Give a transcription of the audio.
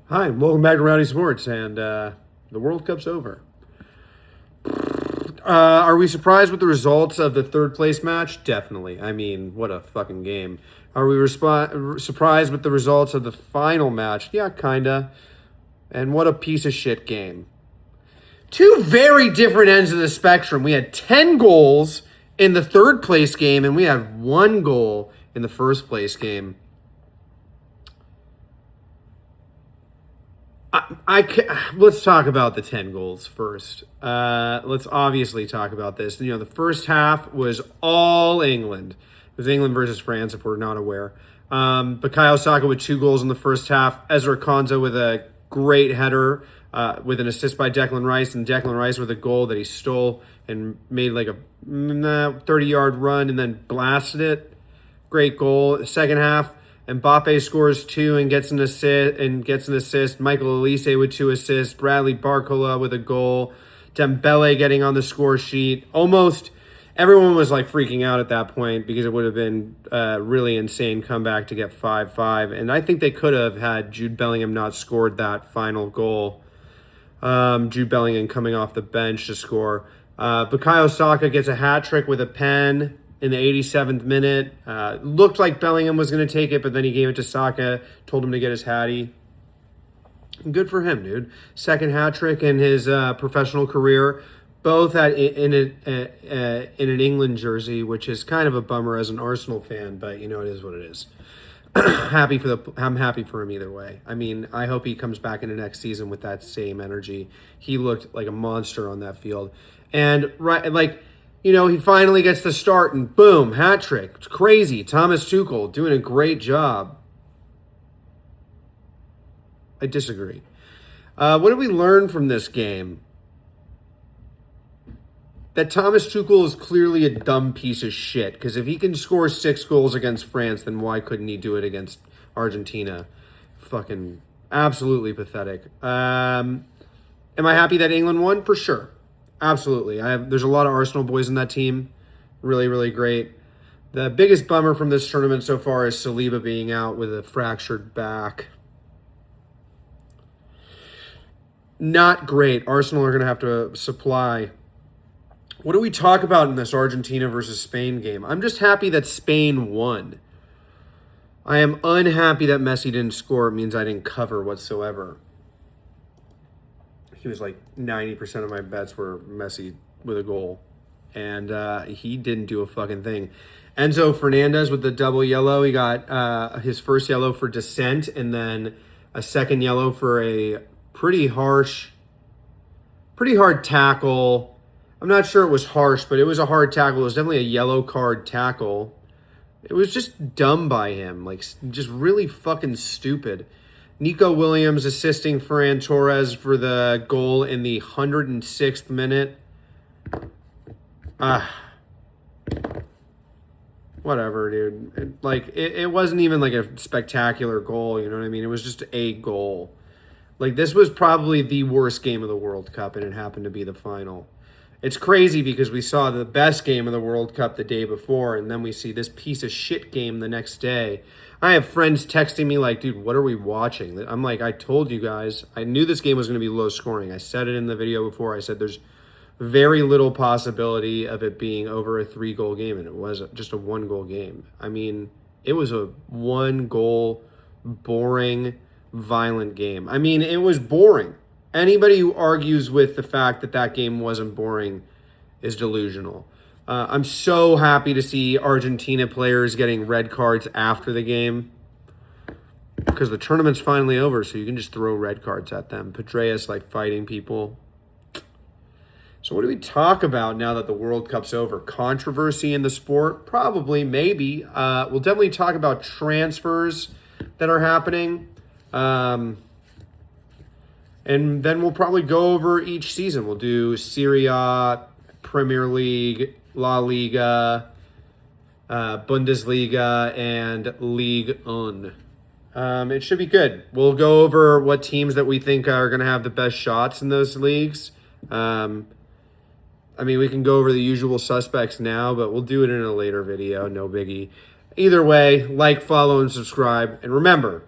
Hi, welcome back to Rowdy Sports, and the World Cup's over. Are we surprised with the results of the third place match? Definitely. I mean, what a fucking game. Are we surprised with the results of the final match? Yeah, kinda. And what a piece of shit game. Two very different ends of the spectrum. We had 10 goals in the third place game, and we had 1 goal in the first place game. Let's talk about the 10 goals first. Let's obviously talk about this. The first half was all England. It was England versus France, if we're not aware. Bukayo Saka with 2 goals in the first half. Ezra Konsa with a great header with an assist by Declan Rice. And Declan Rice with a goal that he stole and made like a 30-yard run and then blasted it. Great goal. Second half, Mbappe scores 2 and gets an assist. Michael Olise with 2 assists. Bradley Barcola with a goal. Dembele getting on the score sheet. Almost everyone was like freaking out at that point because it would have been a really insane comeback to get 5-5. And I think they could have had Jude Bellingham not scored that final goal. Jude Bellingham coming off the bench to score. Bukayo Saka gets a hat trick with a pen in the 87th minute. Looked like Bellingham was going to take it, but then he gave it to Saka, told him to get his hattie. Good for him, dude. Second hat trick in his professional career, both in an England jersey, which is kind of a bummer as an Arsenal fan, but it is what it is. I'm happy for him either way. I mean, I hope he comes back in the next season with that same energy. He looked like a monster on that field. And he finally gets the start and boom, hat trick. It's crazy. Thomas Tuchel doing a great job. I disagree. What did we learn from this game? That Thomas Tuchel is clearly a dumb piece of shit. Because if he can score 6 goals against France, then why couldn't he do it against Argentina? Fucking absolutely pathetic. Am I happy that England won? For sure. Absolutely. There's a lot of Arsenal boys in that team. Really, really great. The biggest bummer from this tournament so far is Saliba being out with a fractured back. Not great. Arsenal are going to have to supply. What do we talk about in this Argentina versus Spain game? I'm just happy that Spain won. I am unhappy that Messi didn't score. It means I didn't cover whatsoever. He was like 90% of my bets were Messi with a goal. And he didn't do a fucking thing. Enzo Fernandez with the double yellow. He got his first yellow for dissent and then a second yellow for a pretty hard tackle. I'm not sure it was harsh, but it was a hard tackle. It was definitely a yellow card tackle. It was just dumb by him. Like, just really fucking stupid. Nico Williams assisting Ferran Torres for the goal in the 106th minute. Whatever, dude. It wasn't even like a spectacular goal, you know what I mean? It was just a goal. Like, this was probably the worst game of the World Cup, and it happened to be the final. It's crazy because we saw the best game of the World Cup the day before, and then we see this piece of shit game the next day. I have friends texting me like, dude, what are we watching? I'm like, I told you guys. I knew this game was going to be low scoring. I said it in the video before. I said there's very little possibility of it being over a 3-goal game, and it was just a 1-goal game. I mean, it was a 1-goal, boring, violent game. I mean, it was boring. Anybody who argues with the fact that that game wasn't boring is delusional. I'm so happy to see Argentina players getting red cards after the game because the tournament's finally over, so you can just throw red cards at them. Petraeus fighting people. So what do we talk about now that the World Cup's over? Controversy in the sport? Probably, maybe. We'll definitely talk about transfers that are happening. And then we'll probably go over each season. We'll do Serie A, Premier League, La Liga, Bundesliga, and Ligue 1. It should be good. We'll go over what teams that we think are going to have the best shots in those leagues. We can go over the usual suspects now, but we'll do it in a later video. No biggie. Either way, like, follow, and subscribe. And remember...